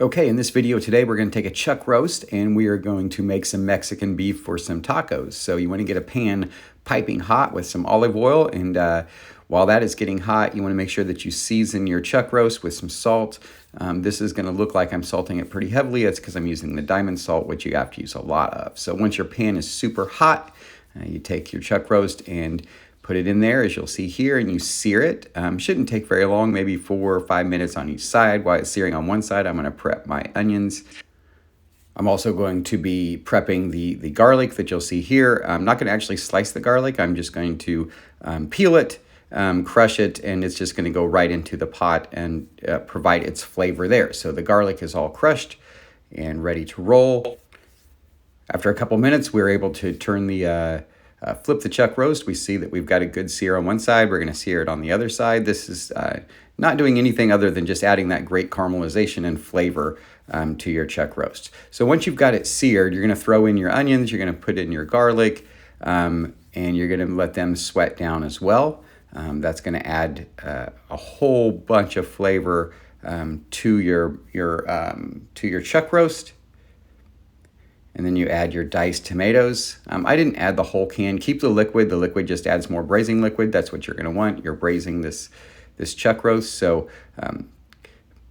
Okay, in this video today, we're going to take a chuck roast and we are going to make some Mexican beef for some tacos. So you want to get a pan piping hot with some olive oil, and while that is getting hot, you want to make sure that you season your chuck roast with some salt. This is going to look like I'm salting it pretty heavily. That's because I'm using the diamond salt, which you have to use a lot of. So once your pan is super hot, you take your chuck roast and put it in there, as you'll see here, and you sear it. Shouldn't take very long, maybe 4 or 5 minutes on each side. While it's searing on one side, I'm going to prep my onions. I'm also going to be prepping the garlic that you'll see here. I'm not going to actually slice the garlic. I'm just going to peel it, crush it, and it's just going to go right into the pot and provide its flavor there. So the garlic is all crushed and ready to roll. After a couple minutes, we're able to turn the flip the chuck roast. We see that we've got a good sear on one side. We're going to sear it on the other side. This is not doing anything other than just adding that great caramelization and flavor to your chuck roast. So once you've got it seared, you're going to throw in your onions, you're going to put in your garlic, and you're going to let them sweat down as well. That's going to add a whole bunch of flavor to your chuck roast. And then you add your diced tomatoes. I didn't add the whole can. Keep the liquid. The liquid just adds more braising liquid. That's what you're going to want. You're braising this chuck roast. So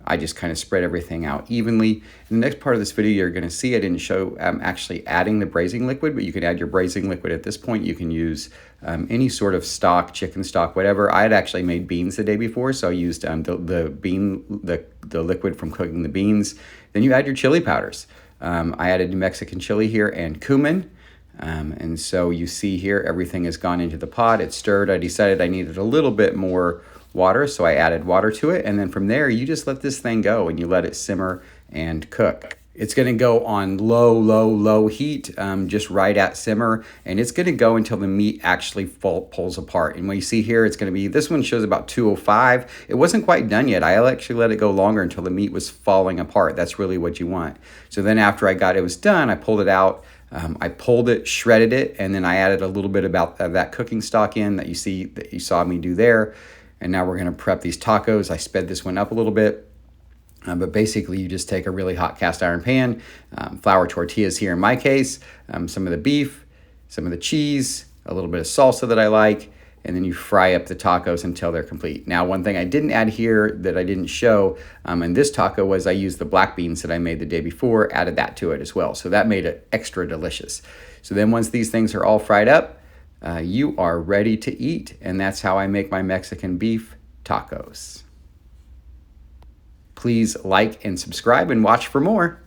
I just kind of spread everything out evenly. In the next part of this video, you're going to see I didn't show actually adding the braising liquid, but you can add your braising liquid at this point. You can use any sort of stock, chicken stock, whatever. I had actually made beans the day before, so I used the liquid from cooking the beans. Then you add your chili powders. I added Mexican chili here and cumin. And so you see here, everything has gone into the pot. It's stirred. I decided I needed a little bit more water, so I added water to it. And then from there, you just let this thing go and you let it simmer and cook. It's going to go on low heat, just right at simmer. And it's going to go until the meat actually pulls apart. And when you see here, it's going to be, this one shows about 205. It wasn't quite done yet. I actually let it go longer until the meat was falling apart. That's really what you want. So then after it was done, I pulled it out. I pulled it, shredded it, and then I added a little bit of that cooking stock in that you saw me do there. And now we're going to prep these tacos. I sped this one up a little bit. But basically, you just take a really hot cast iron pan, flour tortillas here in my case, some of the beef, some of the cheese, a little bit of salsa that I like, and then you fry up the tacos until they're complete. Now, one thing I didn't add here that I didn't show in this taco was I used the black beans that I made the day before, added that to it as well. So that made it extra delicious. So then once these things are all fried up, you are ready to eat. And that's how I make my Mexican beef tacos. Please like and subscribe and watch for more.